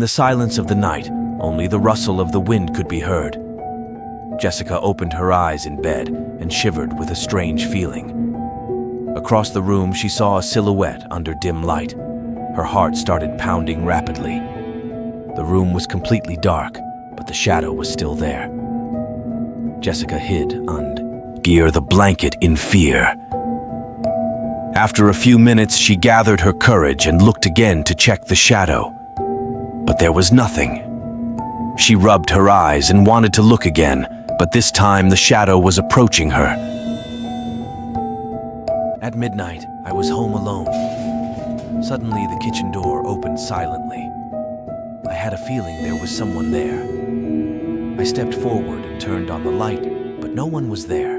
the silence of the night, only the rustle of the wind could be heard. Jessica opened her eyes in bed and shivered with a strange feeling. Across the room, she saw a silhouette under dim light. Her heart started pounding rapidly. The room was completely dark, but the shadow was still there. Jessica hid under the blanket in fear. After a few minutes, she gathered her courage and looked again to check the shadow. But there was nothing. She rubbed her eyes and wanted to look again, but this time the shadow was approaching her. At midnight, I was home alone. Suddenly, the kitchen door opened silently. I had a feeling there was someone there. I stepped forward and turned on the light, but no one was there.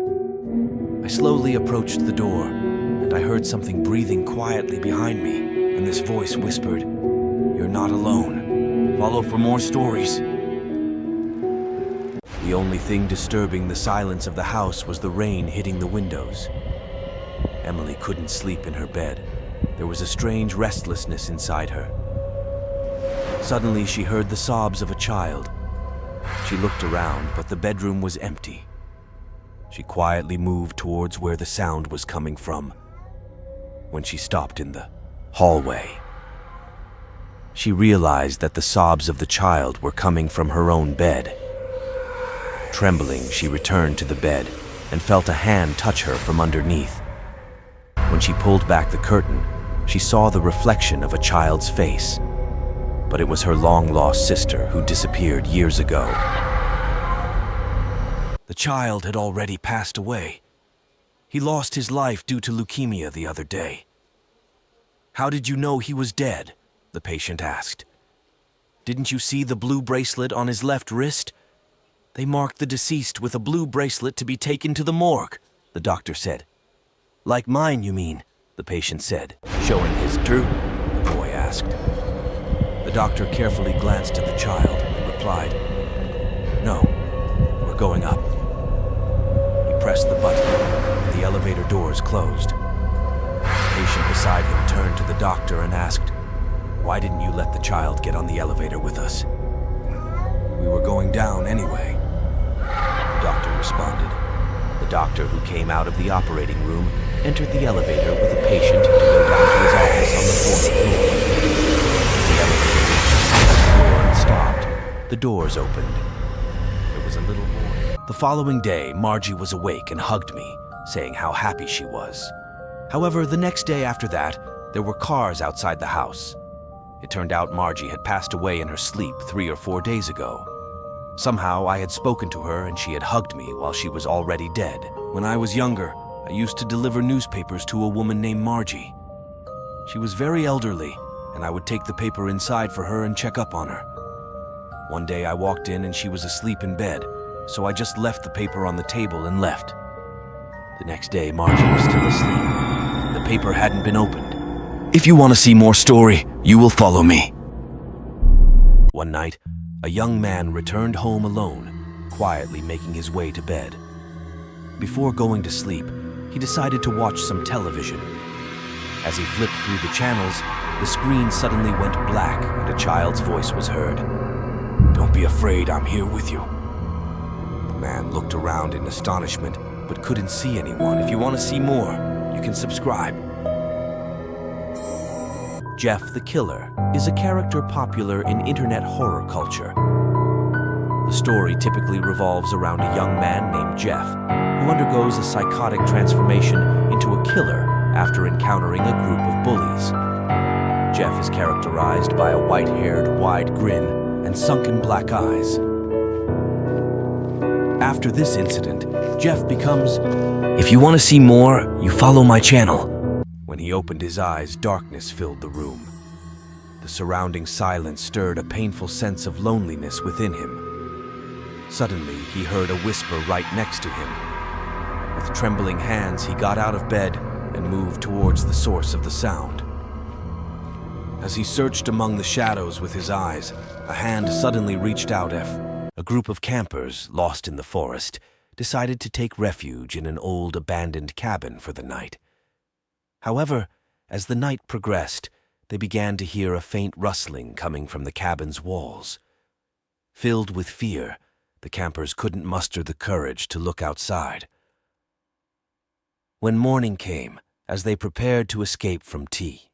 I slowly approached the door, and I heard something breathing quietly behind me, and this voice whispered, "You're not alone. Follow for more stories." The only thing disturbing the silence of the house was the rain hitting the windows. Emily couldn't sleep in her bed. There was a strange restlessness inside her. Suddenly, she heard the sobs of a child. She looked around, but the bedroom was empty. She quietly moved towards where the sound was coming from. When she stopped in the hallway, she realized that the sobs of the child were coming from her own bed. Trembling, she returned to the bed and felt a hand touch her from underneath. When she pulled back the curtain, she saw the reflection of a child's face. But it was her long-lost sister who disappeared years ago. The child had already passed away. He lost his life due to leukemia the other day. "How did you know he was dead?" the patient asked. "Didn't you see the blue bracelet on his left wrist?" "They marked the deceased with a blue bracelet to be taken to the morgue," the doctor said. "Like mine, you mean?" the patient said. "Showing his true?" the boy asked. The doctor carefully glanced at the child and replied, "No, we're going up." He pressed the button, and the elevator doors closed. The patient beside him turned to the doctor and asked, "Why didn't you let the child get on the elevator with us?" "We were going down anyway," the doctor responded. The doctor, who came out of the operating room, entered the elevator with a patient to go down to his office on the fourth floor. The elevator reached the second floor and stopped. The doors opened. There was a little boy. The following day, Margie was awake and hugged me, saying how happy she was. However, the next day after that, there were cars outside the house. It turned out Margie had passed away in her sleep 3 or 4 days ago. Somehow, I had spoken to her and she had hugged me while she was already dead. When I was younger, I used to deliver newspapers to a woman named Margie. She was very elderly, and I would take the paper inside for her and check up on her. One day I walked in and she was asleep in bed, so I just left the paper on the table and left. The next day, Margie was still asleep. The paper hadn't been opened. If you want to see more story, you will follow me. One night, a young man returned home alone, quietly making his way to bed. Before going to sleep, he decided to watch some television. As he flipped through the channels, the screen suddenly went black and a child's voice was heard. "Don't be afraid, I'm here with you." The man looked around in astonishment, but couldn't see anyone. If you want to see more, you can subscribe. Jeff the Killer is a character popular in internet horror culture. The story typically revolves around a young man named Jeff, who undergoes a psychotic transformation into a killer after encountering a group of bullies. Jeff is characterized by a white-haired, wide grin and sunken black eyes. After this incident, Jeff becomes, "If you want to see more, you follow my channel." When he opened his eyes, darkness filled the room. The surrounding silence stirred a painful sense of loneliness within him. Suddenly, he heard a whisper right next to him. With trembling hands, he got out of bed and moved towards the source of the sound. As he searched among the shadows with his eyes, a hand suddenly reached out. A group of campers, lost in the forest, decided to take refuge in an old abandoned cabin for the night. However, as the night progressed, they began to hear a faint rustling coming from the cabin's walls. Filled with fear, the campers couldn't muster the courage to look outside. When morning came, as they prepared to escape from tea,